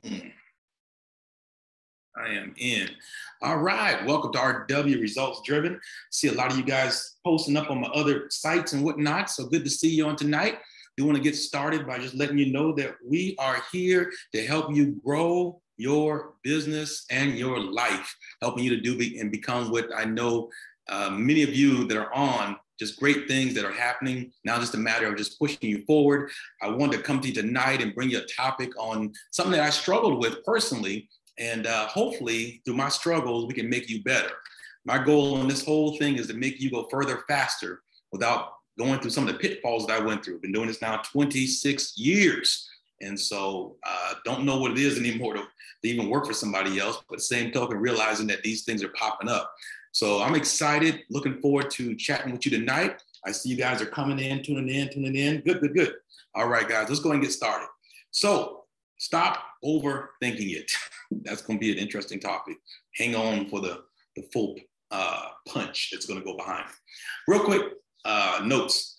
I am in. All right. Welcome to RW Results Driven. See a lot of you guys posting up on my other sites and whatnot. So good to see you on tonight. Do want to get started by just letting you know that we are here to help you grow your business and your life, helping you to do and become what I know many of you that are on, just great things that are happening. Now just a matter of just pushing you forward. I wanted to come to you tonight and bring you a topic on something that I struggled with personally. And hopefully through my struggles, we can make you better. My goal on this whole thing is to make you go further, faster without going through some of the pitfalls that I went through. I've been doing this now 26 years. And so don't know what it is anymore to even work for somebody else, but same token, realizing that these things are popping up. So I'm excited, looking forward to chatting with you tonight. I see you guys are coming in, tuning in. Good. All right, guys, let's go ahead and get started. So stop overthinking it. That's going to be an interesting topic. Hang on for the full punch that's going to go behind it. Real quick, notes.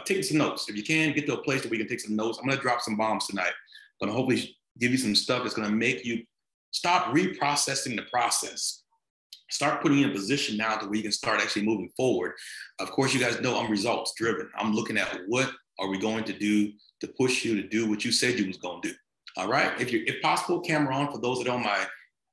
Take some notes. If you can, get to a place where we can take some notes. I'm going to drop some bombs tonight. I'm going to hopefully give you some stuff that's going to make you stop reprocessing the process. Start putting you in a position now to where you can start actually moving forward. Of course, you guys know I'm results driven. I'm looking at what are we going to do to push you to do what you said you was going to do. All right. If possible, camera on for those that are on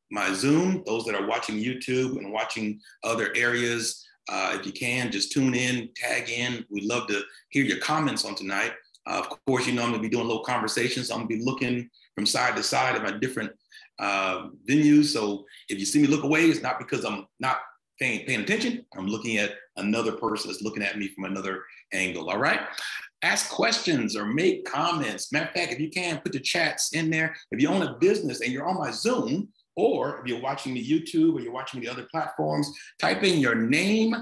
my Zoom, those that are watching YouTube and watching other areas. If you can, just tune in, tag in. We'd love to hear your comments on tonight. Of course, you know, I'm going to be doing little conversations. I'm going to be looking from side to side at my different venues. So if you see me look away, it's not because I'm not paying attention. I'm looking at another person that's looking at me from another angle. All right. Ask questions or make comments. Matter of fact, if you can, put the chats in there. If you own a business and you're on my Zoom, or if you're watching the YouTube or you're watching the other platforms, type in your name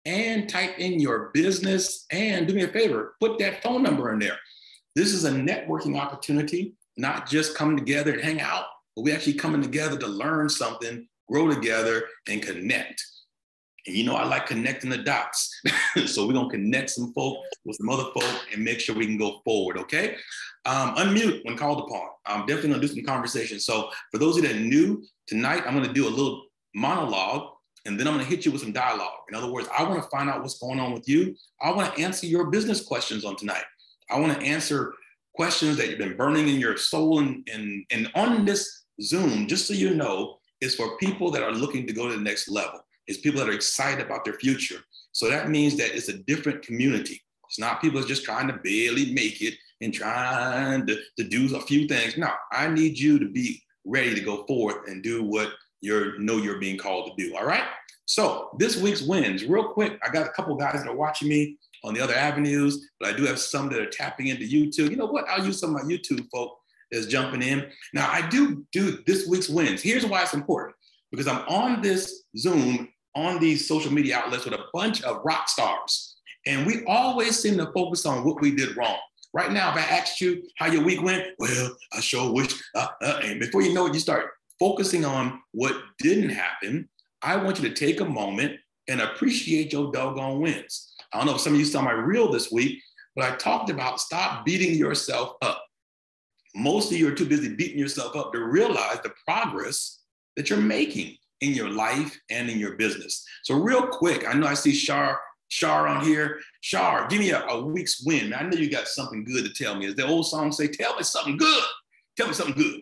and type in your business. And do me a favor, put that phone number in there. This is a networking opportunity, not just coming together and hang out, but we actually coming together to learn something, grow together, and connect. And you know, I like connecting the dots. So we're going to connect some folk with some other folk and make sure we can go forward, okay? Unmute when called upon. I'm definitely going to do some conversation. So for those of you that are new, tonight I'm going to do a little monologue, and then I'm going to hit you with some dialogue. In other words, I want to find out what's going on with you. I want to answer your business questions on tonight. I want to answer questions that you've been burning in your soul. And on this Zoom, just so you know, is for people that are looking to go to the next level. It's people that are excited about their future. So that means that it's a different community. It's not people that are just trying to barely make it and trying to do a few things. No, I need you to be ready to go forth and do what you're being called to do. All right. So this week's wins, real quick. I got a couple guys that are watching me on the other avenues, but I do have some that are tapping into YouTube. You know what? I'll use some of my YouTube folk that's jumping in. Now I do this week's wins. Here's why it's important. Because I'm on this Zoom, on these social media outlets with a bunch of rock stars. And we always seem to focus on what we did wrong. Right now, if I asked you how your week went, well, I sure wish, and before you know it, you start focusing on what didn't happen. I want you to take a moment and appreciate your doggone wins. I don't know if some of you saw my reel this week, but I talked about stop beating yourself up. Most of you are too busy beating yourself up to realize the progress that you're making in your life and in your business. So real quick, I know I see Shar on here. Shar, give me a week's win. I know you got something good to tell me. As the old song say, tell me something good. Tell me something good.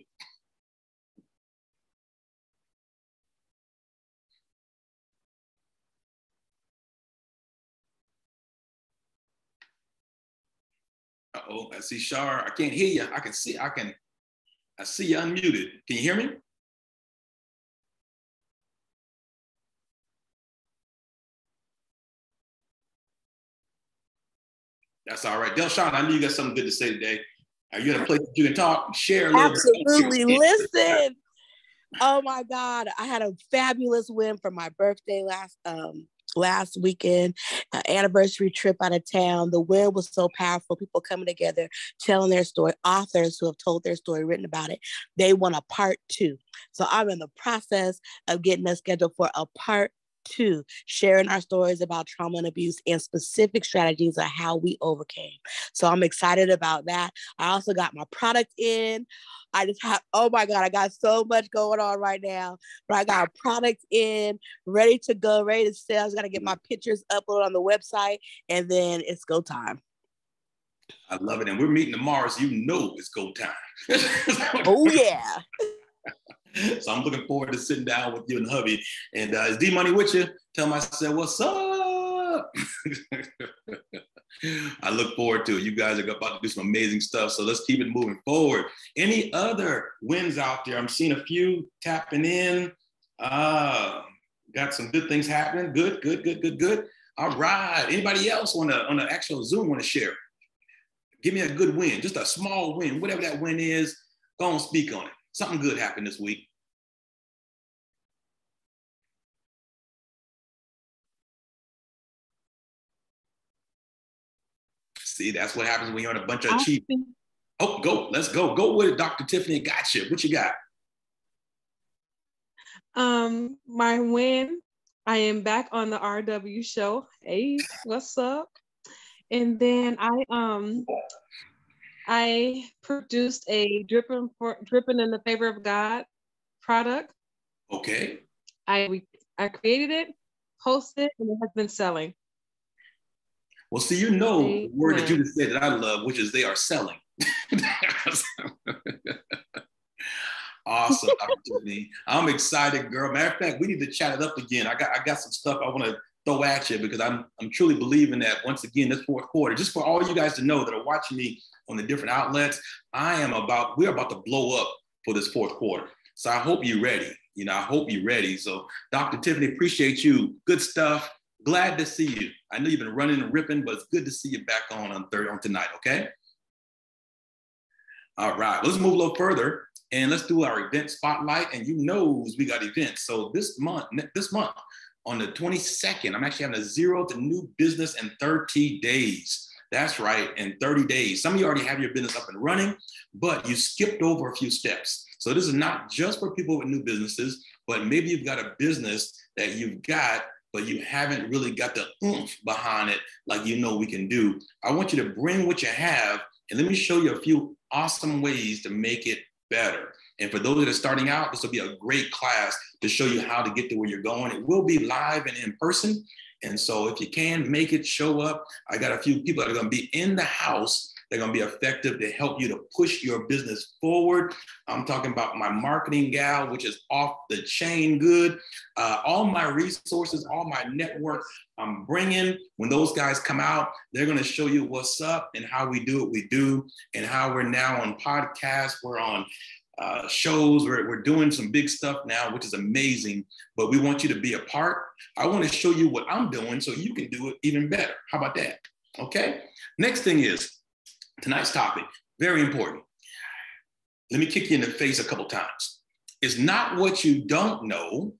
Uh-oh, I see Shar. I can't hear you. I see you unmuted. Can you hear me? That's all right. Delshawn, I knew you got something good to say today. Are you in a place that you can talk, share a little Absolutely. Bit? Listen. Oh my God. I had a fabulous win for my birthday last weekend, anniversary trip out of town. The win was so powerful. People coming together, telling their story, authors who have told their story, written about it. They want a part 2. So I'm in the process of getting us scheduled for a part 2, sharing our stories about trauma and abuse and specific strategies of how we overcame. So I'm excited about that. I also got my product in. I just have, oh my God, I got so much going on right now. But I got a product in, ready to go, ready to sell. I just got to get my pictures uploaded on the website, and then it's go time. I love it. And we're meeting tomorrow, so you know it's go time. Oh, yeah. So I'm looking forward to sitting down with you and hubby. And is D-Money with you? Tell him I said, what's up? I look forward to it. You guys are about to do some amazing stuff. So let's keep it moving forward. Any other wins out there? I'm seeing a few tapping in. Got some good things happening. Good. All right. Anybody else on the actual Zoom want to share? Give me a good win, just a small win, whatever that win is. Go on, speak on it. Something good happened this week. See, that's what happens when you're on a bunch of achievements. Oh, go. Let's go. Go with it, Dr. Tiffany. Gotcha. What you got? My win, I am back on the RW show. Hey, what's up? And then I produced a dripping in the favor of God product. Okay. I created it, posted it, and it has been selling. Well, see, you know the word that you just said that I love, which is they are selling. Awesome, opportunity. I'm excited, girl. Matter of fact, we need to chat it up again. I got some stuff I want to throw at you because I'm truly believing that once again, this fourth quarter, just for all you guys to know that are watching me on the different outlets, we're about to blow up for this fourth quarter. So I hope you're ready. I hope you're ready. So Dr. Tiffany, appreciate you. Good stuff. Glad to see you. I know you've been running and ripping, but it's good to see you back on tonight, okay? All right, let's move a little further and let's do our event spotlight. And we got events. So this month on the 22nd, I'm actually having a zero to new business in 30 days. That's right, in 30 days. Some of you already have your business up and running, but you skipped over a few steps. So this is not just for people with new businesses, but maybe you've got a business that you've got, but you haven't really got the oomph behind it like we can do. I want you to bring what you have, and let me show you a few awesome ways to make it better. And for those that are starting out, this will be a great class to show you how to get to where you're going. It will be live and in person. And so if you can make it, show up. I got a few people that are going to be in the house. They're going to be effective to help you to push your business forward. I'm talking about my marketing gal, which is off the chain good. All my resources, all my network I'm bringing. When those guys come out, they're going to show you what's up and how we do what we do and how we're now on podcasts. We're on shows. We're doing some big stuff now, which is amazing, but we want you to be a part. I want to show you what I'm doing so you can do it even better. How about that? Okay. Next thing is tonight's topic, very important. Let me kick you in the face a couple times. It's not what you don't know,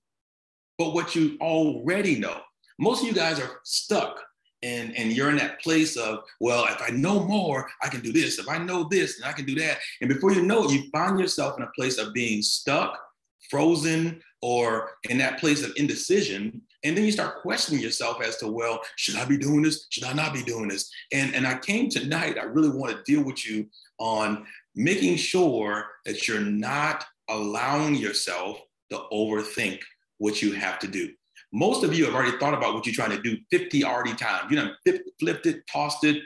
but what you already know. Most of you guys are stuck and you're in that place of, well, if I know more, I can do this. If I know this, then I can do that. And before you know it, you find yourself in a place of being stuck, frozen, or in that place of indecision. And then you start questioning yourself as to, well, should I be doing this? Should I not be doing this? And I came tonight, I really want to deal with you on making sure that you're not allowing yourself to overthink what you have to do. Most of you have already thought about what you're trying to do 50 already times. You done flipped it, tossed it.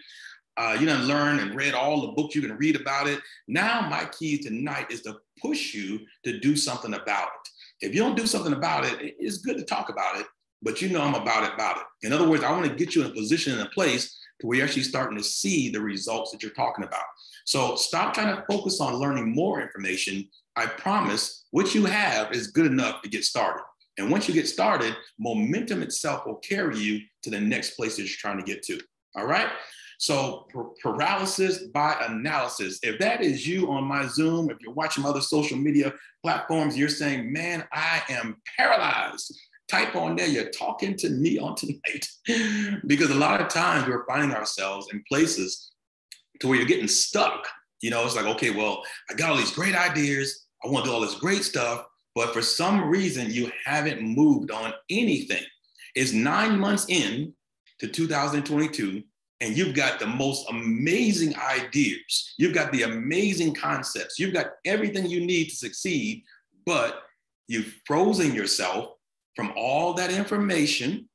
You done learned and read all the books you can read about it. Now my key tonight is to push you to do something about it. If you don't do something about it, it's good to talk about it, but I'm about it. In other words, I want to get you in a position, in a place to where you're actually starting to see the results that you're talking about. So stop trying to focus on learning more information. I promise what you have is good enough to get started. And once you get started, momentum itself will carry you to the next place that you're trying to get to. All right. So paralysis by analysis. If that is you on my Zoom, if you're watching other social media platforms, you're saying, man, I am paralyzed. Type on there, you're talking to me on tonight. Because a lot of times we're finding ourselves in places to where you're getting stuck. It's like, okay, well, I got all these great ideas. I want to do all this great stuff. But for some reason, you haven't moved on anything. It's 9 months in to 2022, and you've got the most amazing ideas. You've got the amazing concepts. You've got everything you need to succeed, but you've frozen yourself from all that information,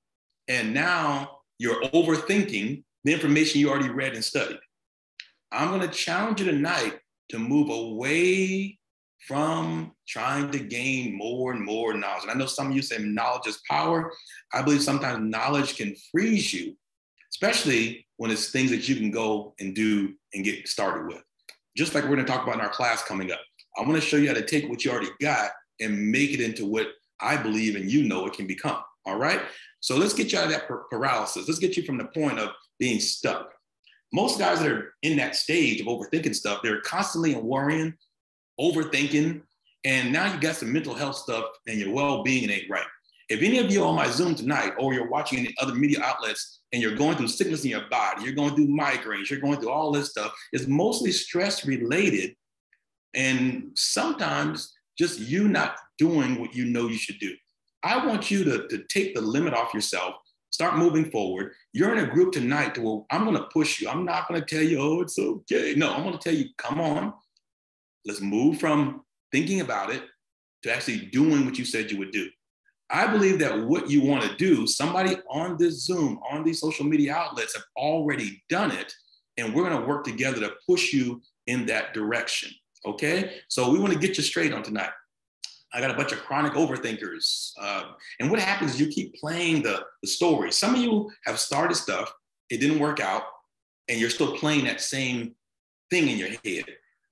and now you're overthinking the information you already read and studied. I'm going to challenge you tonight to move away from trying to gain more and more knowledge. And I know some of you say knowledge is power. I believe sometimes knowledge can freeze you, especially when it's things that you can go and do and get started with. Just like we're going to talk about in our class coming up. I want to show you how to take what you already got and make it into what I believe and you know it can become. All right. So let's get you out of that paralysis. Let's get you from the point of being stuck. Most guys that are in that stage of overthinking stuff, they're constantly worrying, overthinking, and now you got some mental health stuff and your well-being ain't right. If any of you on my Zoom tonight, or you're watching any other media outlets and you're going through sickness in your body, you're going through migraines, you're going through all this stuff, it's mostly stress related. And sometimes just you not doing what you know you should do. I want you to take the limit off yourself, start moving forward. You're in a group tonight to where I'm going to push you. I'm not going to tell you, oh, it's okay. No, I'm going to tell you, come on. Let's move from thinking about it to actually doing what you said you would do. I believe that what you want to do, somebody on this Zoom, on these social media outlets have already done it, and we're going to work together to push you in that direction, okay? So we want to get you straight on tonight. I got a bunch of chronic overthinkers. And what happens is you keep playing the story. Some of you have started stuff, it didn't work out, and you're still playing that same thing in your head.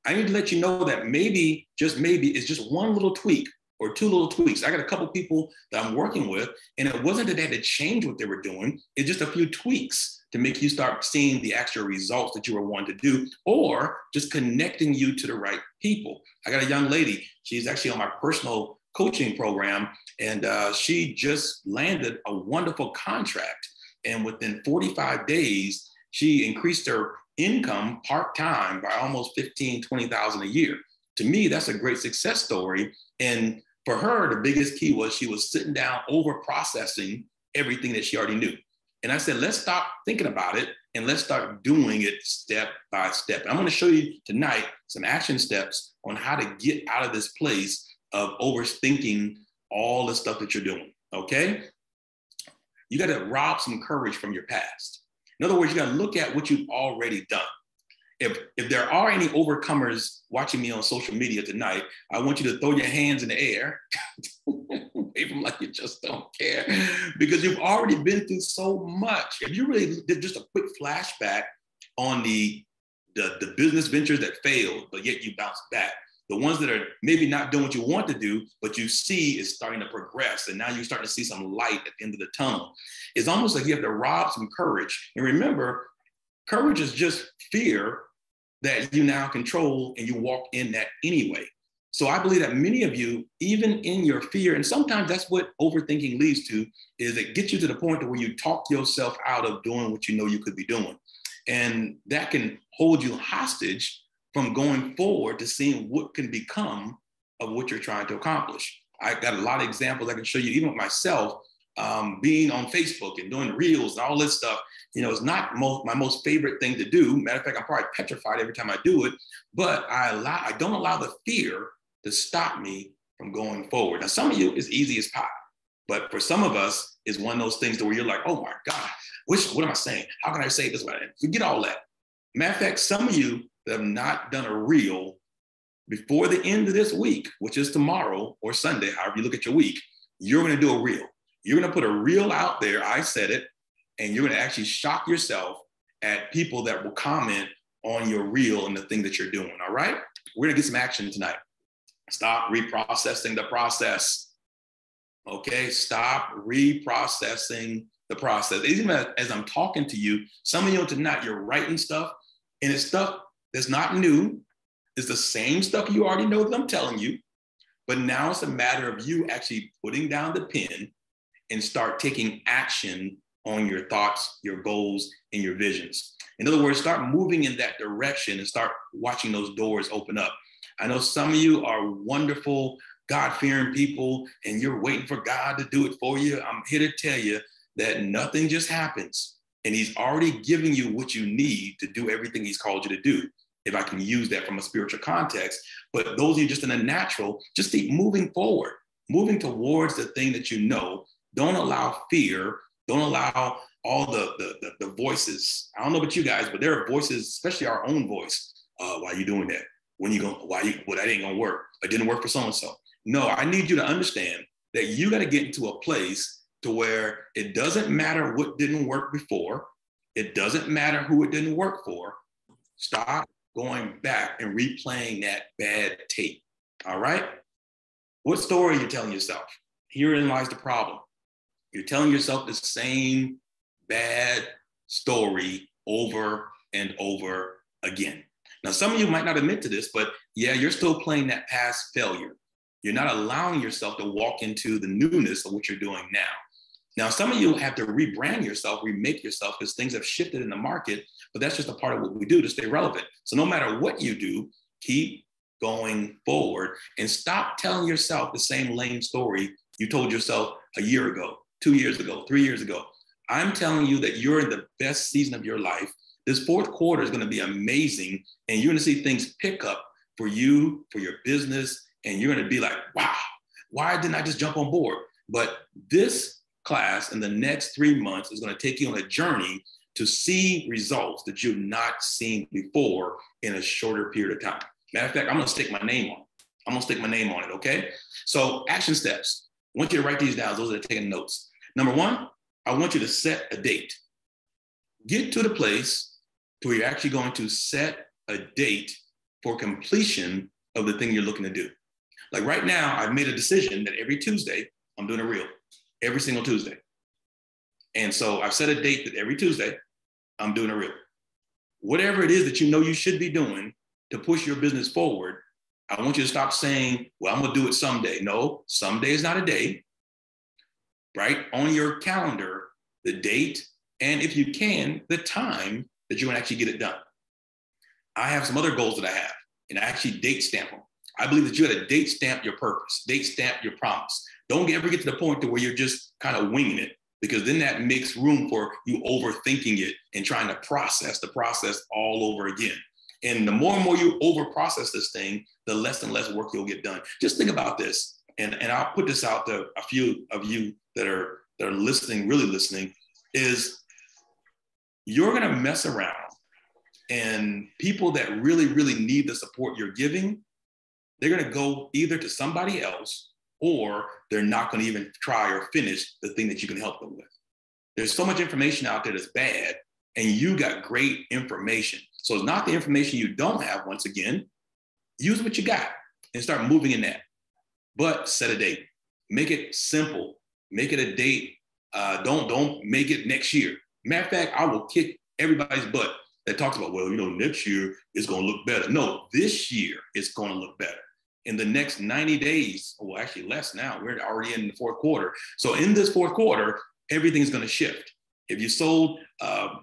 I need to let you know that maybe, just maybe, it's just one little tweak or two little tweaks. I got a couple people that I'm working with, and it wasn't that they had to change what they were doing. It's just a few tweaks to make you start seeing the actual results that you were wanting to do, or just connecting you to the right people. I got a young lady, she's actually on my personal coaching program, and she just landed a wonderful contract. And within 45 days, she increased her income part-time by almost 15, 20,000 a year. To me, that's a great success story. And for her, the biggest key was she was sitting down over processing everything that she already knew. And I said, let's stop thinking about it and let's start doing it step by step. And I'm going to show you tonight some action steps on how to get out of this place of overthinking all the stuff that you're doing, okay? You got to rob some courage from your past. In other words, you got to look at what you've already done. If there are any overcomers watching me on social media tonight, I want you to throw your hands in the air, wave them like you just don't care, because you've already been through so much. If you really did just a quick flashback on the business ventures that failed, but yet you bounced back, the ones that are maybe not doing what you want to do, but you see is starting to progress, and now you're starting to see some light at the end of the tunnel. It's almost like you have to rob some courage. And remember, courage is just fear that you now control, and you walk in that anyway. So I believe that many of you, even in your fear, and sometimes that's what overthinking leads to, is it gets you to the point where you talk yourself out of doing what you know you could be doing. And that can hold you hostage from going forward to seeing what can become of what you're trying to accomplish. I got a lot of examples I can show you, even with myself, being on Facebook and doing reels and all this stuff. You know, it's not my most favorite thing to do. Matter of fact, I'm probably petrified every time I do it, but I don't allow the fear to stop me from going forward. Now, some of you, it's easy as pie, but for some of us, it's one of those things where you're like, oh my God, what am I saying? How can I say this? Forget all that. Matter of fact, some of you that have not done a reel before the end of this week, which is tomorrow or Sunday, however you look at your week, you're going to do a reel. You're going to put a reel out there. I said it. And you're going to actually shock yourself at people that will comment on your reel and the thing that you're doing. All right. We're going to get some action tonight. Stop reprocessing the process. Okay. Stop reprocessing the process. Even as I'm talking to you, some of you tonight, you're writing stuff, and it's stuff that's not new. It's the same stuff you already know that I'm telling you. But now it's a matter of you actually putting down the pen and start taking action on your thoughts, your goals, and your visions. In other words, start moving in that direction and start watching those doors open up. I know some of you are wonderful, God-fearing people, and you're waiting for God to do it for you. I'm here to tell you, that nothing just happens. And he's already giving you what you need to do everything he's called you to do. If I can use that from a spiritual context, but those of you just in a natural, just keep moving forward, moving towards the thing that you know. Don't allow fear. Don't allow all the voices. I don't know about you guys, but there are voices, especially our own voice. Why are you doing that? When you going? Well, that ain't gonna work. It didn't work for so and so. No, I need you to understand that you got to get into a place to where it doesn't matter what didn't work before. It doesn't matter who it didn't work for. Stop going back and replaying that bad tape. All right? What story are you telling yourself? Herein lies the problem. You're telling yourself the same bad story over and over again. Now, some of you might not admit to this, but yeah, you're still playing that past failure. You're not allowing yourself to walk into the newness of what you're doing now. Now, some of you have to rebrand yourself, remake yourself, because things have shifted in the market, but that's just a part of what we do to stay relevant. So no matter what you do, keep going forward and stop telling yourself the same lame story you told yourself a year ago, 2 years ago, 3 years ago. I'm telling you that you're in the best season of your life. This fourth quarter is going to be amazing, and you're going to see things pick up for you, for your business, and you're going to be like, wow, why didn't I just jump on board? But this class in the next 3 months is going to take you on a journey to see results that you've not seen before in a shorter period of time. Matter of fact, I'm going to stick my name on it. I'm going to stick my name on it, okay? So action steps. I want you to write these down, those that are taking notes. Number one, I want you to set a date. Get to the place to where you're actually going to set a date for completion of the thing you're looking to do. Like right now, I've made a decision that every Tuesday, I'm doing a reel. Every single Tuesday. And so I've set a date that every Tuesday, I'm doing a reel. Whatever it is that you know you should be doing to push your business forward, I want you to stop saying, well, I'm gonna do it someday. No, someday is not a day. Right? On your calendar, the date, and if you can, the time that you're gonna actually get it done. I have some other goals that I have, and I actually date stamp them. I believe that you got to date stamp your purpose, date stamp your promise. Don't ever get to the point to where you're just kind of winging it, because then that makes room for you overthinking it and trying to process the process all over again. And the more and more you over process this thing, the less and less work you'll get done. Just think about this. And I'll put this out to a few of you that are listening, really listening, is you're going to mess around, and people that really, really need the support you're giving, they're going to go either to somebody else, or they're not going to even try or finish the thing that you can help them with. There's so much information out there that's bad, and you got great information. So it's not the information you don't have. Once again, use what you got and start moving in that. But set a date. Make it simple. Make it a date. Don't make it next year. Matter of fact, I will kick everybody's butt that talks about, well, next year it's going to look better. No, this year it's going to look better. In the next 90 days, well, actually less now, we're already in the fourth quarter. So in this fourth quarter, everything's going to shift. If you sold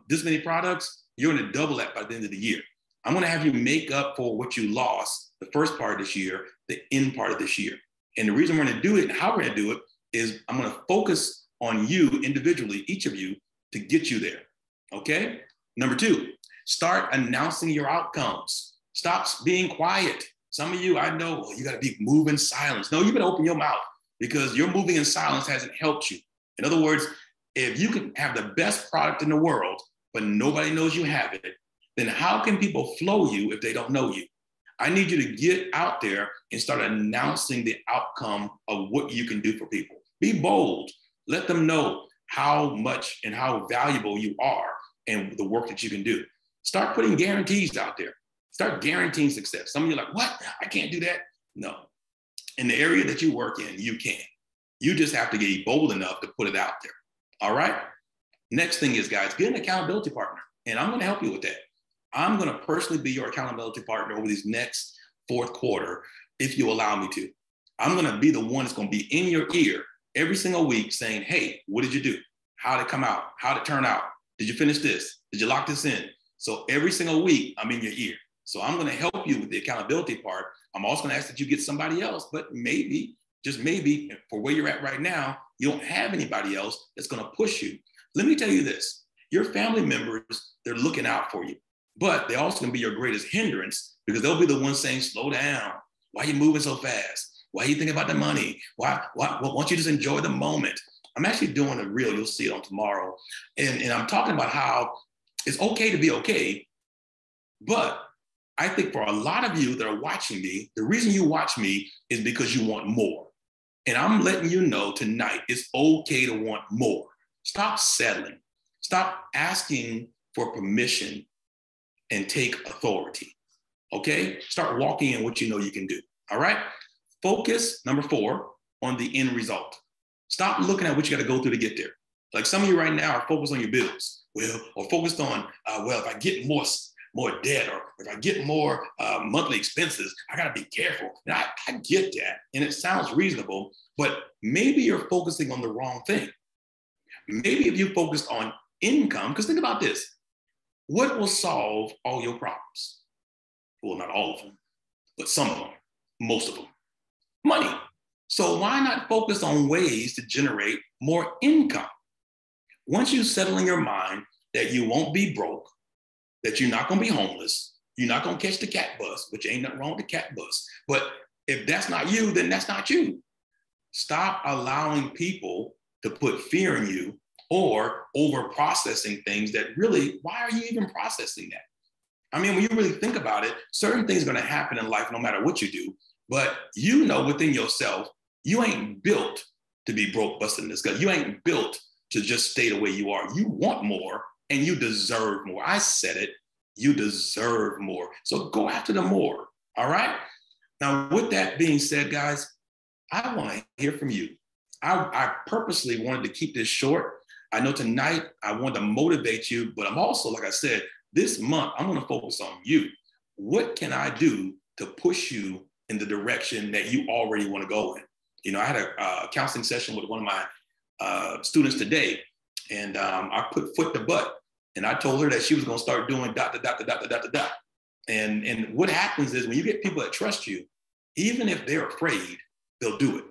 this many products, you're going to double that by the end of the year. I'm going to have you make up for what you lost the first part of this year, the end part of this year. And the reason we're going to do it and how we're going to do it is I'm going to focus on you individually, each of you, to get you there. Okay? Number two, start announcing your outcomes. Stop being quiet. Some of you, I know, well, you got to be moving in silence. No, you better open your mouth, because your moving in silence hasn't helped you. In other words, if you can have the best product in the world, but nobody knows you have it, then how can people flow you if they don't know you? I need you to get out there and start announcing the outcome of what you can do for people. Be bold. Let them know how much and how valuable you are and the work that you can do. Start putting guarantees out there. Start guaranteeing success. Some of you are like, what? I can't do that. No. In the area that you work in, you can. You just have to get bold enough to put it out there. All right? Next thing is, guys, get an accountability partner. And I'm going to help you with that. I'm going to personally be your accountability partner over these next fourth quarter, if you allow me to. I'm going to be the one that's going to be in your ear every single week saying, hey, what did you do? How did it come out? How did it turn out? Did you finish this? Did you lock this in? So every single week, I'm in your ear. So I'm going to help you with the accountability part. I'm also going to ask that you get somebody else, but maybe, Just maybe for where you're at right now, you don't have anybody else that's going to push you. Let me tell you this, your family members, they're looking out for you, but they're also going to be your greatest hindrance because they'll be the ones saying, slow down. Why are you moving so fast? Why are you thinking about the money? Why don't you just enjoy the moment? I'm actually doing a reel, you'll see it on tomorrow. And I'm talking about how it's okay to be okay, but I think for a lot of you that are watching me, the reason you watch me is because you want more. And I'm letting you know tonight, it's okay to want more. Stop settling. Stop asking for permission and take authority, okay? Start walking in what you know you can do, all right? Focus, number 4, on the end result. Stop looking at what you got to go through to get there. Like some of you right now are focused on your bills, or focused on, if I get more debt, or if I get more monthly expenses, I got to be careful. And I get that, and it sounds reasonable, but maybe you're focusing on the wrong thing. Maybe if you focused on income, because think about this, what will solve all your problems? Well, not all of them, but some of them, most of them. Money. So why not focus on ways to generate more income? Once you settle in your mind that you won't be broke, that you're not going to be homeless, you're not going to catch the cat bus, which ain't nothing wrong with the cat bus. But if that's not you, then that's not you. Stop allowing people to put fear in you or over processing things that really, why are you even processing that? I mean, when you really think about it, certain things are going to happen in life no matter what you do, but you know within yourself, you ain't built to be broke, busting this gut. You ain't built to just stay the way you are. You want more and you deserve more. I said it, you deserve more. So go after the more, all right? Now, with that being said, guys, I want to hear from you. I purposely wanted to keep this short. I know tonight I want to motivate you, but I'm also, like I said, this month, I'm going to focus on you. What can I do to push you in the direction that you already want to go in? You know, I had a counseling session with one of my students today, and I put foot to butt, and I told her that she was going to start doing ... And what happens is when you get people that trust you, even if they're afraid, they'll do it.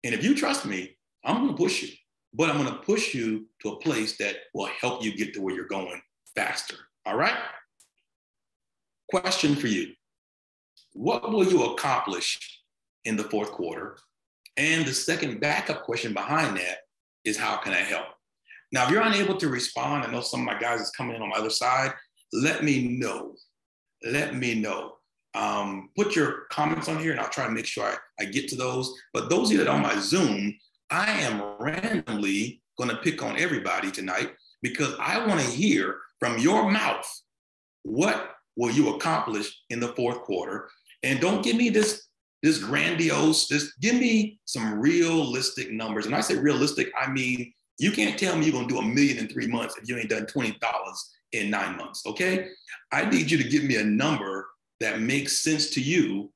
And if you trust me, I'm going to push you, but I'm going to push you to a place that will help you get to where you're going faster. All right? Question for you. What will you accomplish in the fourth quarter? And the second backup question behind that is, how can I help? Now, if you're unable to respond, I know some of my guys is coming in on my other side, let me know. Let me know. Put your comments on here and I'll try to make sure I get to those. But those of you that are on my Zoom, I am randomly going to pick on everybody tonight because I want to hear from your mouth, what will you accomplish in the fourth quarter? And don't give me this grandiose, give me some realistic numbers. And I say realistic, I mean, you can't tell me you're going to do $1 million in 3 months if you ain't done $20 in 9 months, okay? I need you to give me a number that makes sense to you.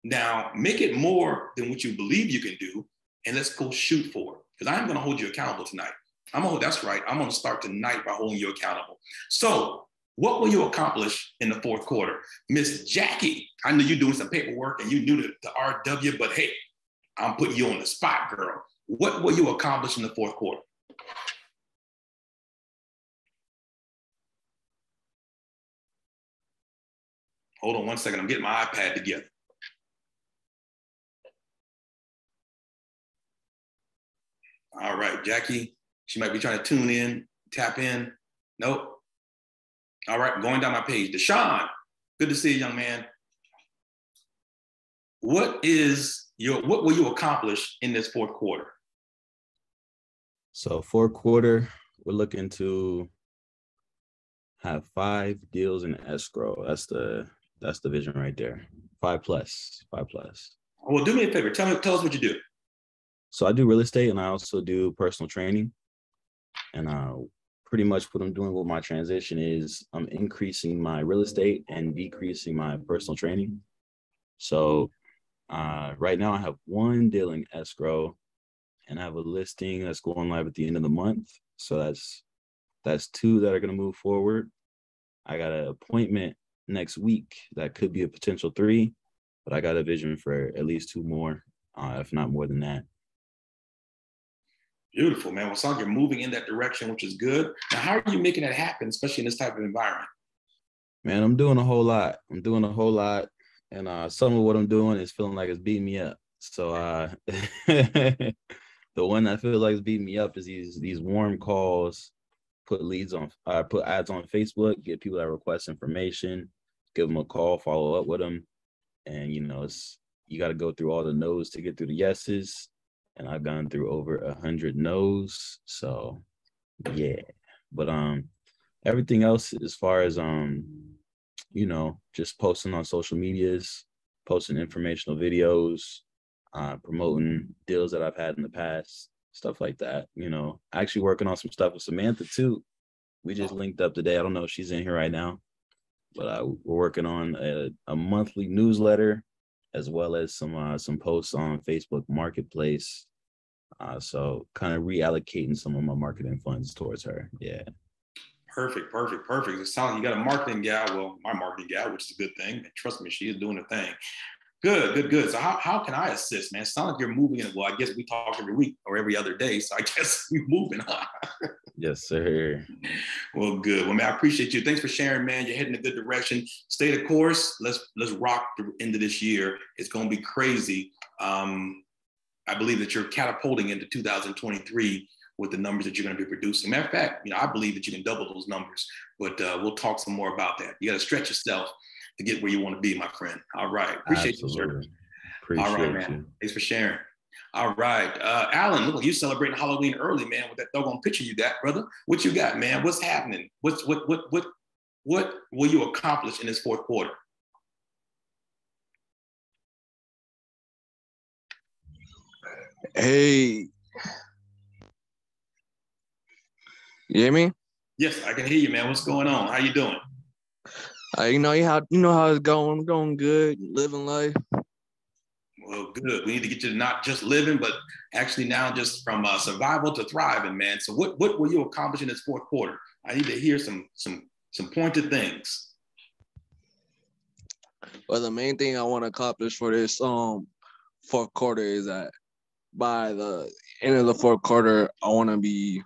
Now, make it more than what you believe you can do, and let's go shoot for it. Because I'm going to hold you accountable tonight. That's right. I'm going to start tonight by holding you accountable. So what will you accomplish in the fourth quarter? Miss Jackie, I know you're doing some paperwork and you knew the RW, but hey, I'm putting you on the spot, girl. What will you accomplish in the fourth quarter? Hold on one second. I'm getting my iPad together. All right, Jackie, she might be trying to tune in, tap in. Nope. All right, going down my page. Deshaun, good to see you, young man. What will you accomplish in this fourth quarter? So fourth quarter, we're looking to have 5 deals in escrow. That's the vision right there. 5 plus. Well, do me a favor. Tell us what you do. So I do real estate and I also do personal training. And pretty much what I'm doing with my transition is I'm increasing my real estate and decreasing my personal training. So right now I have 1 deal in escrow and I have a listing that's going live at the end of the month. So that's 2 that are going to move forward. I got an appointment next week that could be a potential 3, but I got a vision for at least 2 more. if not more than that. Beautiful, man. Well, it sounds like you're moving in that direction, which is good. Now, how are you making that happen, especially in this type of environment? Man, I'm doing a whole lot. And some of what I'm doing is feeling like it's beating me up. So the one I feel like is beating me up is these warm calls, put ads on Facebook, get people that request information, give them a call, follow up with them. And, you got to go through all the no's to get through the yeses. And I've gone through over 100 no's. So, yeah. But everything else as far as, just posting on social medias, posting informational videos, promoting deals that I've had in the past, stuff like that. Actually working on some stuff with Samantha too. We just linked up today. I don't know if she's in here right now, but we're working on a monthly newsletter as well as some posts on Facebook Marketplace. So kind of reallocating some of my marketing funds towards her. Yeah. Perfect. It sounds like you got a marketing gal. Well, my marketing gal, which is a good thing. And trust me, she is doing a thing. Good. So how can I assist, man? It sounds like you're moving in. Well, I guess we talk every week or every other day. So I guess we're moving on. Yes, sir. Well, good. Well, man, I appreciate you. Thanks for sharing, man. You're heading in a good direction. Stay the course. Let's rock the end of this year. It's going to be crazy. I believe that you're catapulting into 2023 with the numbers that you're going to be producing. Matter of fact, I believe that you can double those numbers, but we'll talk some more about that. You got to stretch yourself to get where you want to be, my friend. All right. Appreciate you, sir. Appreciate man. you. Thanks for sharing. All right. Alan, look, you're celebrating Halloween early, man, with that doggone picture you got, brother. What you got, man? What's happening? What will you accomplish in this fourth quarter? Hey. You hear me? Yes, I can hear you, man. What's going on? How you doing? You know how it's going. I'm going good, living life. Well, good. We need to get you to not just living, but actually now just from survival to thriving, man. So what will you accomplish in this fourth quarter? I need to hear some pointed things. Well, the main thing I want to accomplish for this fourth quarter is that by the end of the fourth quarter, I want to be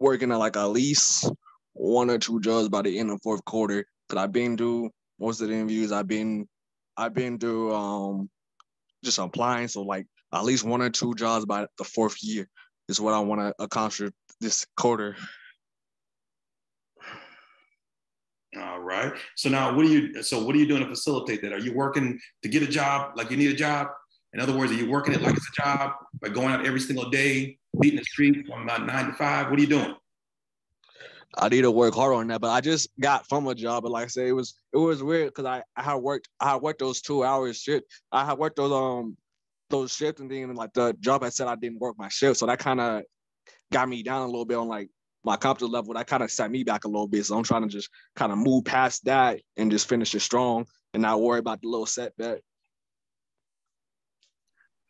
working at least 1 or 2 jobs by the end of the fourth quarter. Cause I've been through most of the interviews. I've been through just applying. So at least 1 or 2 jobs by the fourth year is what I want to accomplish this quarter. All right. So now what are you doing to facilitate that? Are you working to get a job like you need a job? In other words, are you working it like it's a job by going out every single day, beating the street from about 9 to 5? What are you doing? I need to work hard on that, but I just got from a job. But like I said, it was weird because I had worked those 2 hours shift. I had worked those shifts, and then the job had said I didn't work my shift, so that kind of got me down a little bit on my confidence level. That kind of set me back a little bit. So I'm trying to just kind of move past that and just finish it strong and not worry about the little setback.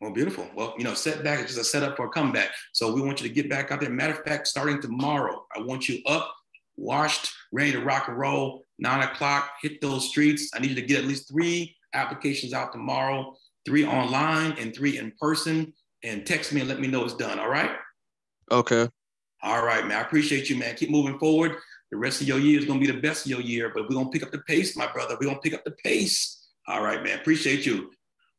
Well, beautiful. Well, setback is just a setup for a comeback. So we want you to get back out there. Matter of fact, starting tomorrow, I want you up, washed, ready to rock and roll, 9 o'clock, hit those streets. I need you to get at least 3 applications out tomorrow, 3 online and 3 in person, and text me and let me know it's done. All right? Okay. All right, man. I appreciate you, man. Keep moving forward. The rest of your year is going to be the best of your year, but we're going to pick up the pace, my brother. We're going to pick up the pace. All right, man. Appreciate you.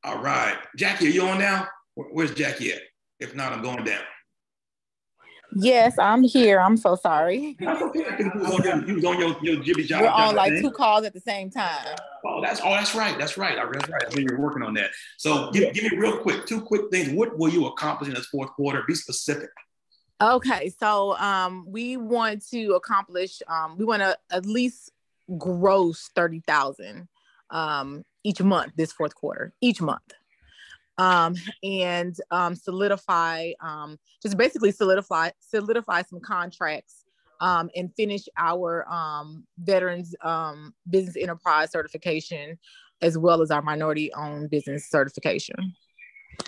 All right. Jackie, are you on now? Where's Jackie at? If not, I'm going down. Yes, I'm here. I'm so sorry. That's okay. I think you was on your jibby job. We're on like 2 calls at the same time. Oh, that's right. That's right. I know you're working on that. So give me real quick, 2 quick things. What will you accomplish in this fourth quarter? Be specific. Okay, so we want to accomplish. We want to at least gross 30,000 each month this fourth quarter, each month. And solidify, just basically solidify some contracts, and finish our veterans business enterprise certification, as well as our minority-owned business certification.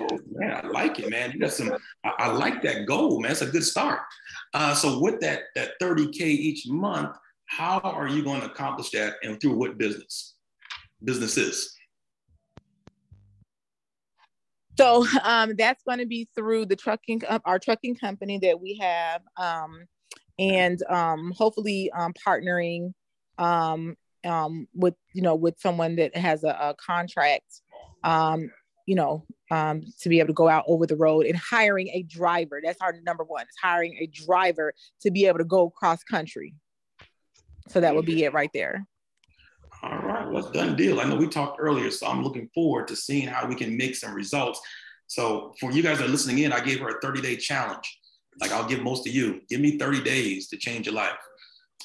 Oh, man, I like it, man. You got some. I like that goal, man. It's a good start. So with that 30K each month, how are you going to accomplish that, and through what businesses? So that's going to be through the trucking, our trucking company that we have, and hopefully partnering with with someone that has a contract, to be able to go out over the road, and hiring a driver. That's our number one. Is hiring a driver to be able to go cross country. So that would be it right there. All right, well, done deal. I know we talked earlier, so I'm looking forward to seeing how we can make some results. So for you guys that are listening in, I gave her a 30-day challenge. Like I'll give most of you, give me 30 days to change your life.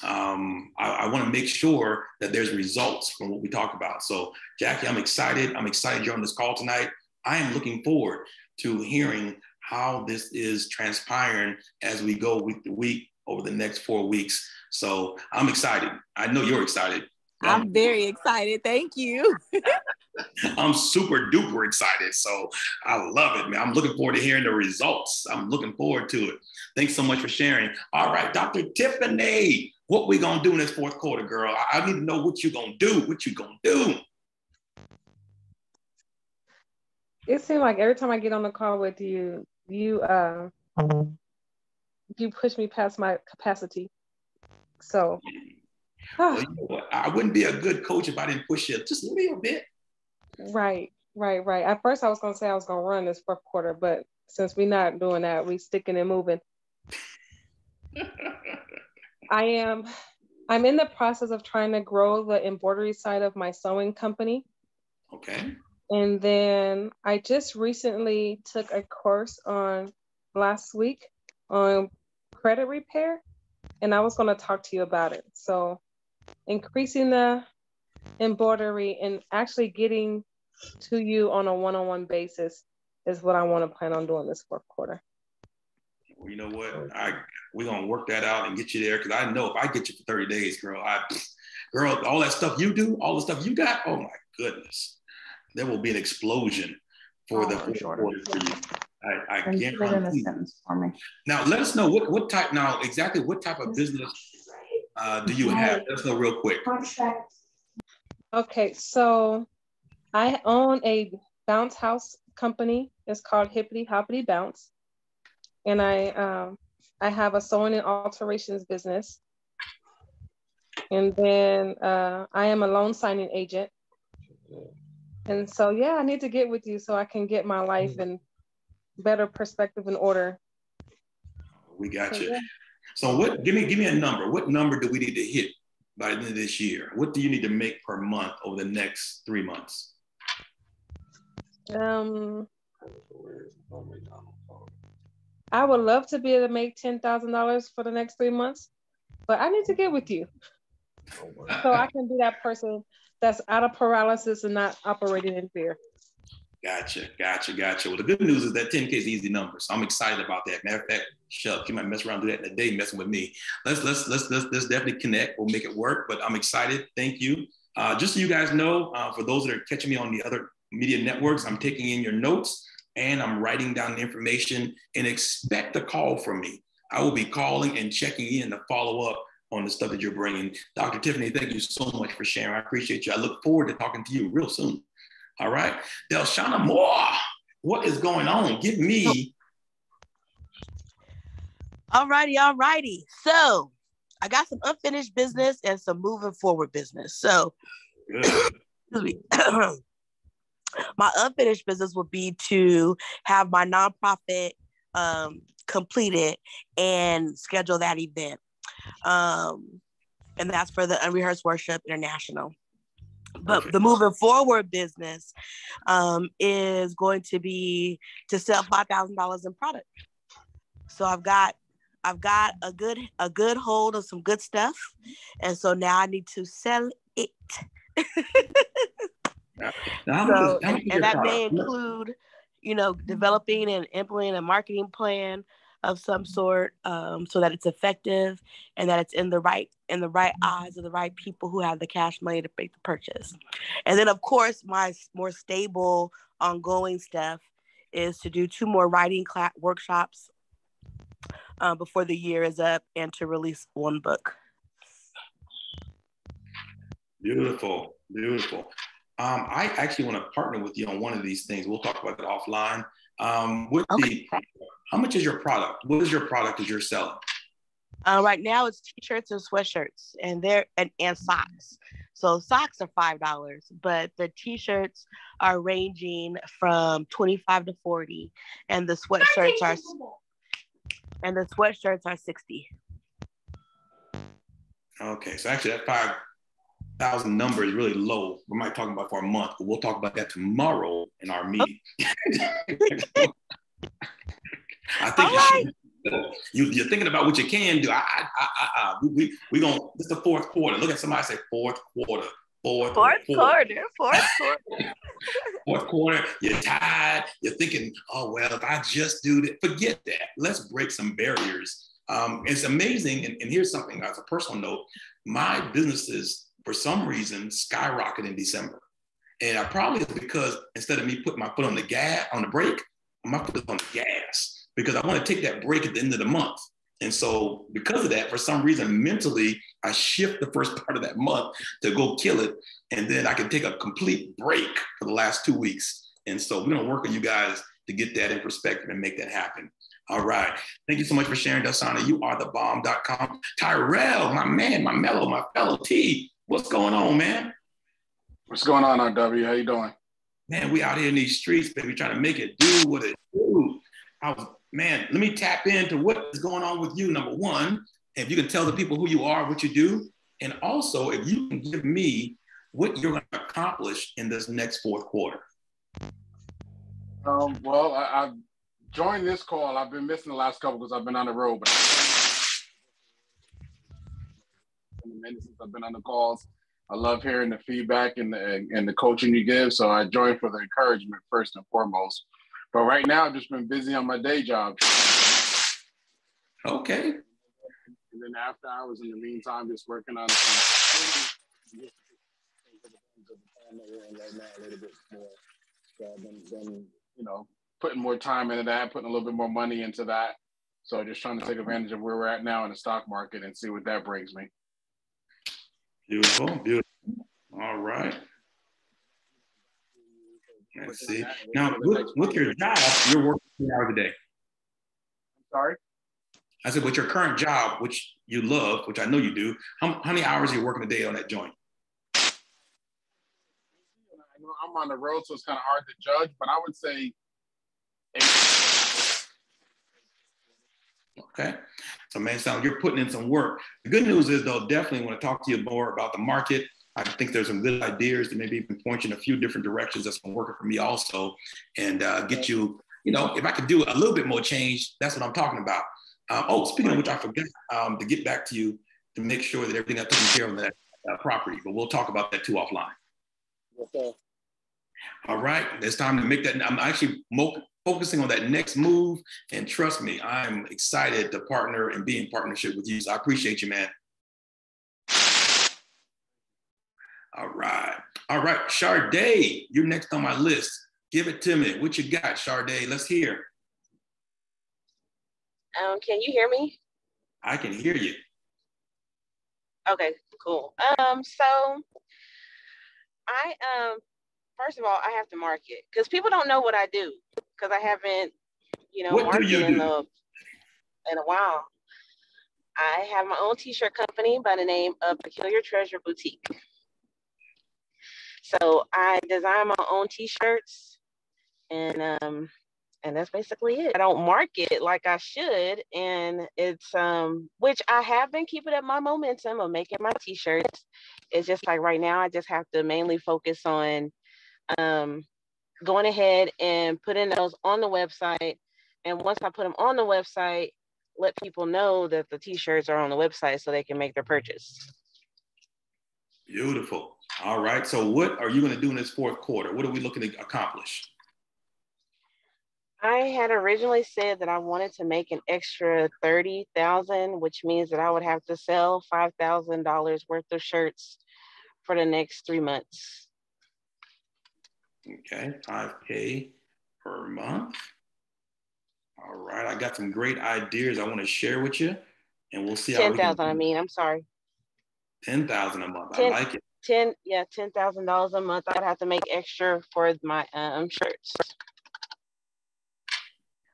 I want to make sure that there's results from what we talk about. So Jackie, I'm excited. I'm excited you're on this call tonight. I am looking forward to hearing how this is transpiring as we go week to week over the next 4 weeks. So I'm excited. I know you're excited. I'm very excited. Thank you. I'm super duper excited. So I love it, man. I'm looking forward to hearing the results. I'm looking forward to it. Thanks so much for sharing. All right, Dr. Tiffany, what we going to do in this fourth quarter, girl? I need to know what you going to do. What you going to do? It seems like every time I get on the call with you, you push me past my capacity. So well, you know what? I wouldn't be a good coach if I didn't push you just a little bit. Right. At first I was gonna say I was gonna run this fourth quarter, but since we're not doing that, we sticking and moving. I'm in the process of trying to grow the embroidery side of my sewing company. Okay. And then I just recently took a course last week on credit repair, and I was going to talk to you about it. So increasing the embroidery and actually getting to you on a one-on-one basis is what I want to plan on doing this fourth quarter. Well, you know what? We're going to work that out and get you there, because I know if I get you for 30 days, girl, all that stuff you do, all the stuff you got, oh my goodness. There will be an explosion for the fourth quarter for you. I guarantee. Now, let us know what type of business do you have? Let us know real quick. Okay, so I own a bounce house company. It's called Hippity Hoppity Bounce. And I have a sewing and alterations business. And then I am a loan signing agent. And so, yeah, I need to get with you so I can get my life in better perspective and order. We got you. Yeah. So give me a number. What number do we need to hit by the end of this year? What do you need to make per month over the next 3 months? I would love to be able to make $10,000 for the next 3 months, but I need to get with you so I can be that person that's out of paralysis and not operating in fear. Gotcha. Well, the good news is that 10K is an easy number, so I'm excited about that. Matter of fact, shucks, you might mess around and do that in a day messing with me. Let's definitely connect. We'll make it work. But I'm excited. Thank you. Just so you guys know, for those that are catching me on the other media networks, I'm taking in your notes and I'm writing down the information, and expect a call from me. I will be calling and checking in to follow up on the stuff that you're bringing. Dr. Tiffany, thank you so much for sharing. I appreciate you. I look forward to talking to you real soon. All right. Delshana Moore, what is going on? Give me. All righty. So I got some unfinished business and some moving forward business. So excuse me. My unfinished business would be to have my nonprofit completed and schedule that event. And that's for the Unrehearsed Worship International. But the moving forward business is going to be to sell $5,000 in product. So I've got a good hold of some good stuff, and so now I need to sell it. And that may include, developing and implementing a marketing plan of some sort, so that it's effective and that it's in the right eyes of the right people who have the cash money to make the purchase. And then, of course, my more stable, ongoing stuff is to do 2 more writing workshops before the year is up, and to release 1 book. Beautiful. I actually want to partner with you on one of these things. We'll talk about that offline. Okay. How much is your product? What is your product that you're selling? Right now it's t-shirts and sweatshirts and socks. So socks are $5, but the t-shirts are ranging from 25 to 40, and the sweatshirts are 60. Okay, so actually that 5,000 number is really low. We might talk about for a month, but we'll talk about that tomorrow in our meeting. I think you're thinking about what you can do. We gonna. This is the fourth quarter. Look at somebody say fourth quarter. Fourth quarter. Fourth quarter. You're tired. You're thinking, oh well, if I just do that, forget that. Let's break some barriers. It's amazing. And here's something as a personal note: my businesses, for some reason, skyrocket in December, and I probably is because instead of me putting my foot on the brake, my foot is on the gas. Because I want to take that break at the end of the month. And so because of that, for some reason, mentally, I shift the first part of that month to go kill it. And then I can take a complete break for the last 2 weeks. And so we're going to work with you guys to get that in perspective and make that happen. All right. Thank you so much for sharing, Delsana. You are the bomb.com. Tyrell, my man, my mellow, my fellow T. What's going on, man? What's going on, RW? How you doing? Man, we out here in these streets, baby, trying to make it do what it do. Man, let me tap into what is going on with you, number one. If you can tell the people who you are, what you do, and also if you can give me what you're going to accomplish in this next fourth quarter. Well, I've joined this call. I've been missing the last couple because I've been on the road, but since I've been on the calls, I love hearing the feedback and the coaching you give. So I joined for the encouragement first and foremost. But right now, I've just been busy on my day job. Okay. And then after hours, in the meantime, just working on some right now a little bit more. So I've been putting more time into that, putting a little bit more money into that. So just trying to take advantage of where we're at now in the stock market and see what that brings me. Beautiful, beautiful. All right. Let's see. Now, with your job, you're working 3 hours a day. I'm sorry? I said, with your current job, which you love, which I know you do, how many hours are you working a day on that joint? I'm on the road, so it's kind of hard to judge, but I would say 8. Okay. So, man, sound you're putting in some work. The good news is, though, definitely want to talk to you more about the market. I think there's some good ideas to maybe even point you in a few different directions that's been working for me also, and get you, if I could do a little bit more change, that's what I'm talking about. Speaking of which, I forgot to get back to you to make sure that everything got taken care of on that property, but we'll talk about that too offline. Okay. All right, it's time to make that. I'm actually focusing on that next move, and trust me, I'm excited to partner and be in partnership with you. So I appreciate you, man. All right. Sharday, you're next on my list. Give it to me. What you got, Sharday? Let's hear. Can you hear me? I can hear you. Okay, cool. So I first of all, I have to market because people don't know what I do because I haven't, marketed in a while. I have my own t-shirt company by the name of Peculiar Treasure Boutique. So I design my own t-shirts, and that's basically it. I don't market like I should, and it's which I have been keeping up my momentum of making my t-shirts. It's just like right now I just have to mainly focus on going ahead and putting those on the website, and once I put them on the website, let people know that the t-shirts are on the website so they can make their purchase. Beautiful. All right. So what are you going to do in this fourth quarter? What are we looking to accomplish? I had originally said that I wanted to make an extra $30,000, which means that I would have to sell $5,000 worth of shirts for the next 3 months. Okay, $5K per month. All right, I got some great ideas I want to share with you, and we'll see how 10,000. I'm sorry. 10,000 a month. I like it. $10,000 a month. I'd have to make extra for my shirts.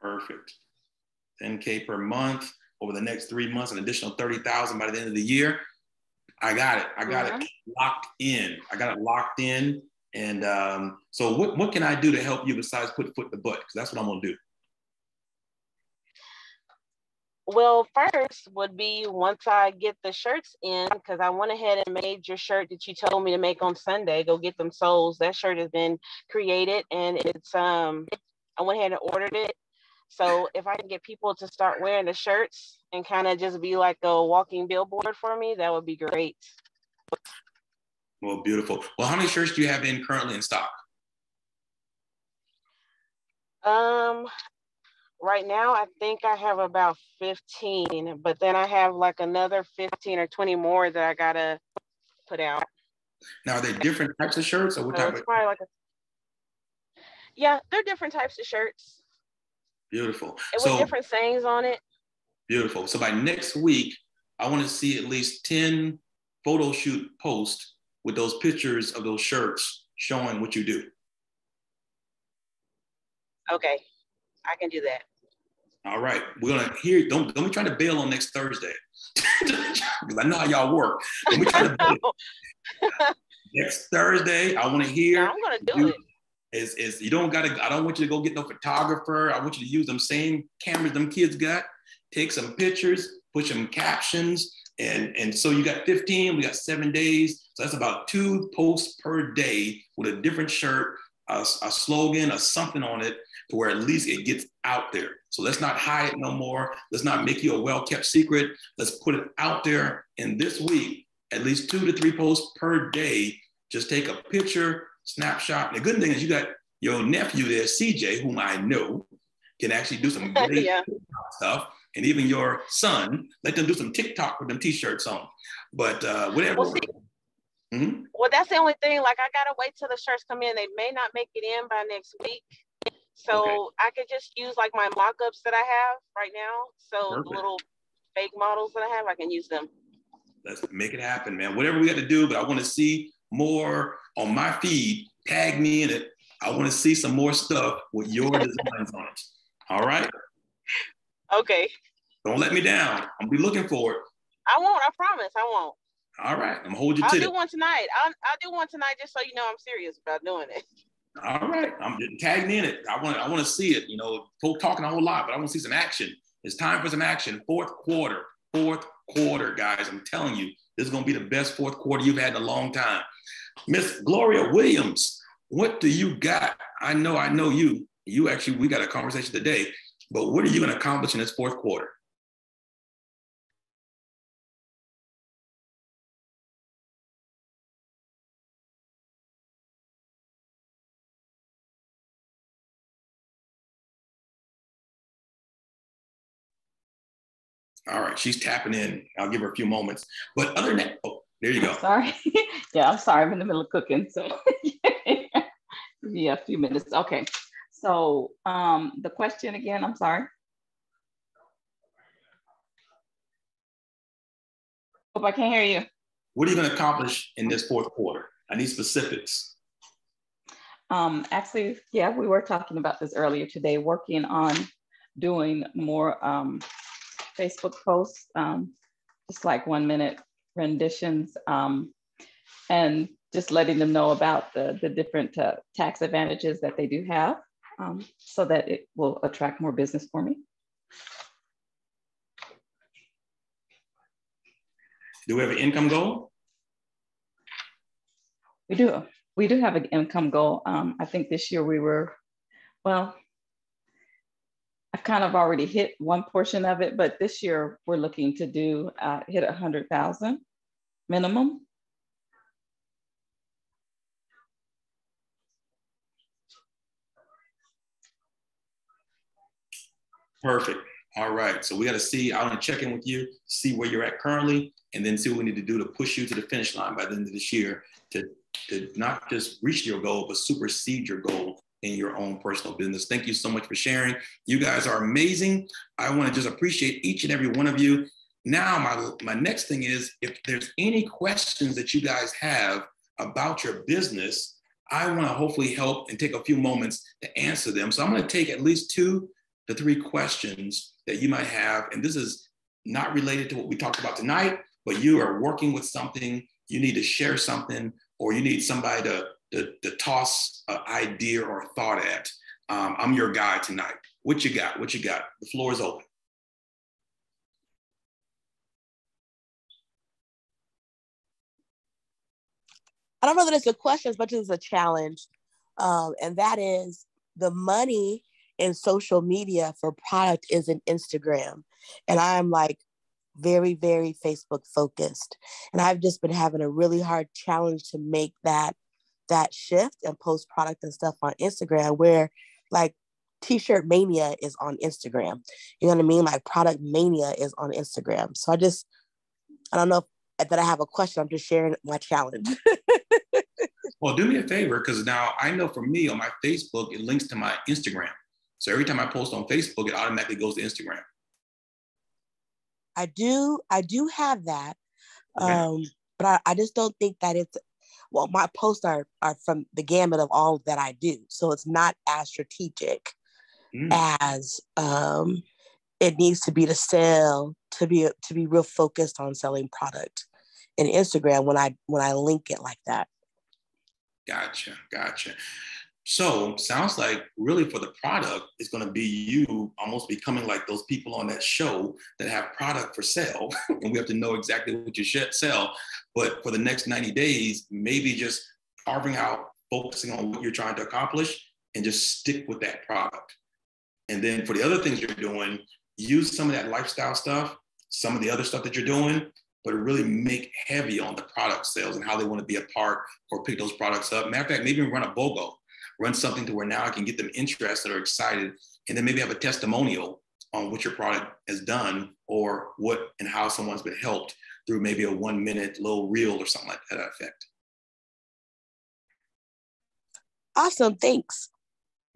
Perfect. 10K per month over the next 3 months, an additional 30,000 by the end of the year. I got it. I got it locked in. I got it locked in. And so what can I do to help you besides put foot in the butt? Because that's what I'm going to do. Well, first would be once I get the shirts in, because I went ahead and made your shirt that you told me to make on Sunday. Go get them soles. That shirt has been created, and it's I went ahead and ordered it. So if I can get people to start wearing the shirts and kind of just be like a walking billboard for me, that would be great. Well, beautiful. Well, how many shirts do you have in currently in stock? Right now, I think I have about 15, but then I have like another 15 or 20 more that I gotta put out. Now, are they different types of shirts, or what type of? Probably like yeah, they're different types of shirts. Beautiful. With different sayings on it. Beautiful. So by next week, I want to see at least 10 photo shoot posts with those pictures of those shirts showing what you do. Okay. I can do that. All right. We're going to hear, don't be trying to bail on next Thursday. Because I know how y'all work. Don't be trying to bail. Next Thursday, I want to hear. No, I'm going to do it. Is you don't gotta, I don't want you to go get no photographer. I want you to use them same cameras them kids got, take some pictures, put some captions, and so you got 15, we got 7 days. So that's about 2 posts per day with a different shirt, a slogan, or something on it to where at least it gets out there. So let's not hide it no more. Let's not make you a well-kept secret. Let's put it out there. And this week, at least 2 to 3 posts per day. Just take a picture, snapshot. And the good thing is you got your nephew there, CJ, whom I know can actually do some great stuff. And even your son, let them do some TikTok with them t-shirts on. But whatever. Well, that's the only thing. Like, I gotta wait till the shirts come in. They may not make it in by next week. So I could just use like my mock-ups that I have right now. So the little fake models that I have, I can use them. Let's make it happen, man. Whatever we got to do, but I want to see more on my feed. Tag me in it. I want to see some more stuff with your designs on it. All right? Okay. Don't let me down. I'll be looking for it. I won't. I promise. I won't. All right. I'm going to hold you to it. I'll do one tonight. I'll do one tonight just so you know I'm serious about doing it. All right. I'm tagged me in it. I want to see it. You know, folk talking a whole lot, but I want to see some action. It's time for some action. Fourth quarter, guys. I'm telling you, this is going to be the best fourth quarter you've had in a long time. Miss Gloria Williams, what do you got? I know you. You actually, we got a conversation today, but what are you going to accomplish in this fourth quarter? All right, she's tapping in. I'll give her a few moments. But other than that, oh, there you go. Sorry. Yeah, I'm sorry. I'm in the middle of cooking. So yeah, a few minutes. Okay. So the question again, I'm sorry. Hope I can't hear you. What are you going to accomplish in this fourth quarter? I need specifics. Actually, yeah, we were talking about this earlier today, working on doing more Facebook posts, just like 1-minute renditions, and just letting them know about the different tax advantages that they do have, so that it will attract more business for me. Do we have an income goal? We do. We do have an income goal. I think this year we were, well, I've kind of already hit one portion of it, but this year we're looking to do hit 100,000 minimum. Perfect. All right. So we got to see, I want to check in with you, see where you're at currently, and then see what we need to do to push you to the finish line by the end of this year to not just reach your goal, but supersede your goal in your own personal business. Thank you so much for sharing. You guys are amazing. I want to just appreciate each and every one of you. Now, my next thing is, if there's any questions that you guys have about your business, I want to hopefully help and take a few moments to answer them. So I'm going to take at least 2 to 3 questions that you might have. And this is not related to what we talked about tonight, but you are working with something, you need to share something, or you need somebody to toss an idea or a thought at. I'm your guy tonight. What you got? What you got? The floor is open. I don't know that it's a question as much as it's a challenge. And that is the money in social media for product is in Instagram. And I'm like very, very Facebook focused. And I've just been having a really hard challenge to make that shift and post product and stuff on Instagram, where like T-shirt mania is on Instagram. You know what I mean? Like product mania is on Instagram. So I don't know if that I have a question. I'm just sharing my challenge. Well, do me a favor, because now I know for me on my Facebook, it links to my Instagram. So every time I post on Facebook, it automatically goes to Instagram. I do have that. Okay. But I just don't think that it's, well, my posts are from the gamut of all that I do. So it's not as strategic as it needs to be to sell, to be real focused on selling product in Instagram when I link it like that. Gotcha. So sounds like really for the product, it's going to be you almost becoming like those people on that show that have product for sale. And we have to know exactly what you should sell. But for the next 90 days, maybe just carving out, focusing on what you're trying to accomplish and just stick with that product. And then for the other things you're doing, use some of that lifestyle stuff, some of the other stuff that you're doing, but really make heavy on the product sales and how they want to be a part or pick those products up. Matter of fact, maybe run a BOGO, run something to where now I can get them interested or excited, and then maybe have a testimonial on what your product has done or what and how someone's been helped through maybe a 1-minute little reel or something like that effect. Awesome, thanks.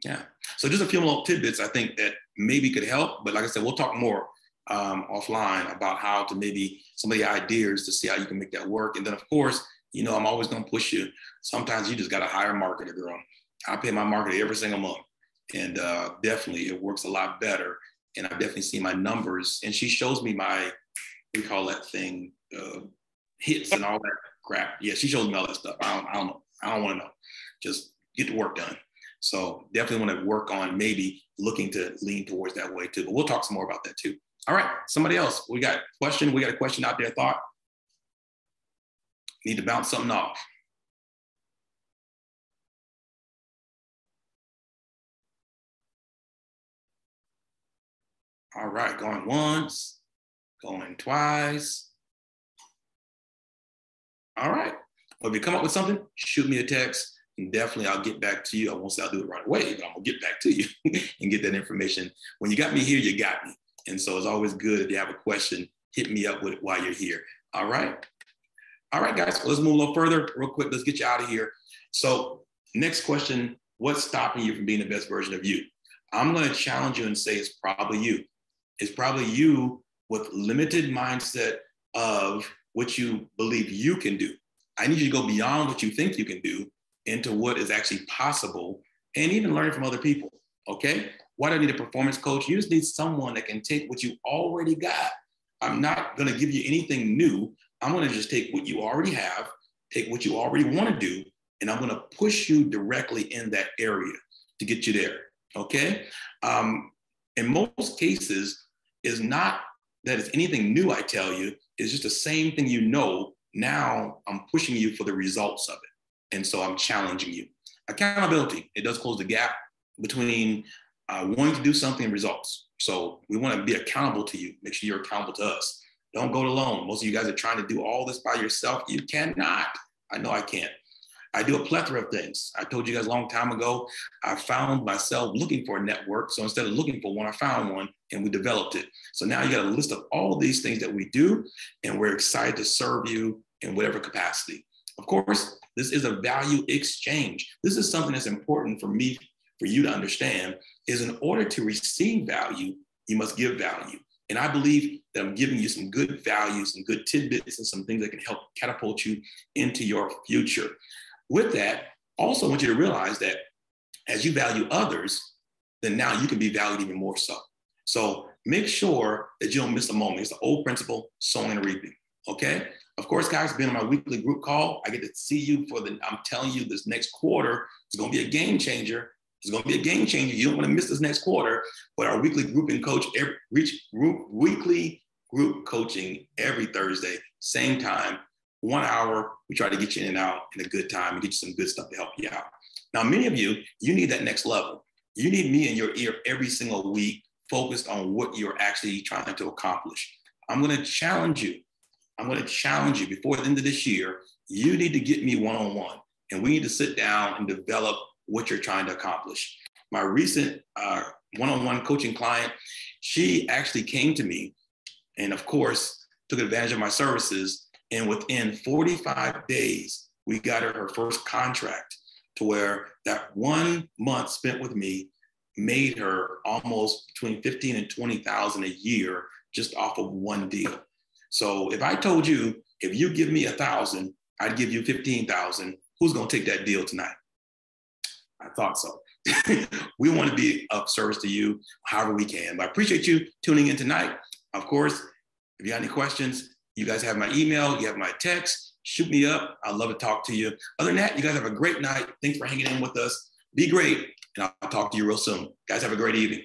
Yeah, so just a few little tidbits I think that maybe could help, but like I said, we'll talk more offline about how to maybe some of the ideas to see how you can make that work. And then of course, you know, I'm always going to push you. Sometimes you just got to hire a marketer, girl. I pay my marketer every single month, and definitely it works a lot better. And I've definitely seen my numbers, and she shows me my, we call that thing, hits and all that crap. Yeah, she shows me all that stuff. I don't know. I don't want to know. Just get the work done. So definitely want to work on maybe looking to lean towards that way too. But we'll talk some more about that too. All right, somebody else. We got a question out there, thought? Need to bounce something off. All right, going once, going twice. All right, well, if you come up with something, shoot me a text, and definitely I'll get back to you. I won't say I'll do it right away, but I'm gonna get back to you and get that information. When you got me here, you got me. And so it's always good if you have a question, hit me up with it while you're here. All right, guys, well, let's move a little further real quick. Let's get you out of here. So next question, what's stopping you from being the best version of you? I'm gonna challenge you and say it's probably you. It's probably you with limited mindset of what you believe you can do. I need you to go beyond what you think you can do into what is actually possible, and even learning from other people, okay? Why do I need a performance coach? You just need someone that can take what you already got. I'm not gonna give you anything new. I'm gonna just take what you already have, take what you already wanna do, and I'm gonna push you directly in that area to get you there, okay? In most cases, is not that it's anything new, I tell you, it's just the same thing you know. Now I'm pushing you for the results of it. And so I'm challenging you. Accountability, it does close the gap between wanting to do something and results. So we want to be accountable to you. Make sure you're accountable to us. Don't go it alone. Most of you guys are trying to do all this by yourself. You cannot. I know I can't. I do a plethora of things. I told you guys a long time ago, I found myself looking for a network. So instead of looking for one, I found one and we developed it. So now you got a list of all these things that we do, and we're excited to serve you in whatever capacity. Of course, this is a value exchange. This is something that's important for me, for you to understand, is in order to receive value, you must give value. And I believe that I'm giving you some good values, some good tidbits, and some things that can help catapult you into your future. With that, also I want you to realize that as you value others, then now you can be valued even more so. So make sure that you don't miss a moment. It's the old principle, sowing and reaping, okay? Of course, guys, being on my weekly group call, I get to see you I'm telling you, this next quarter is gonna be a game changer. It's gonna be a game changer. You don't wanna miss this next quarter, but our weekly weekly group coaching every Thursday, same time, 1 hour. We try to get you in and out in a good time and get you some good stuff to help you out. Now, many of you need that next level. You need me in your ear every single week, focused on what you're actually trying to accomplish. I'm gonna challenge you. Before the end of this year. You need to get me one-on-one, and we need to sit down and develop what you're trying to accomplish. My recent one-on-one coaching client, she actually came to me and of course took advantage of my services. And within 45 days, we got her first contract, to where that 1 month spent with me made her almost between 15 and 20,000 a year just off of one deal. So if I told you, if you give me 1,000, I'd give you 15,000, who's gonna take that deal tonight? I thought so. We want to be of service to you however we can. But I appreciate you tuning in tonight. Of course, if you got any questions, you guys have my email, you have my text, shoot me up. I'd love to talk to you. Other than that, you guys have a great night. Thanks for hanging in with us. Be great, and I'll talk to you real soon. Guys, have a great evening.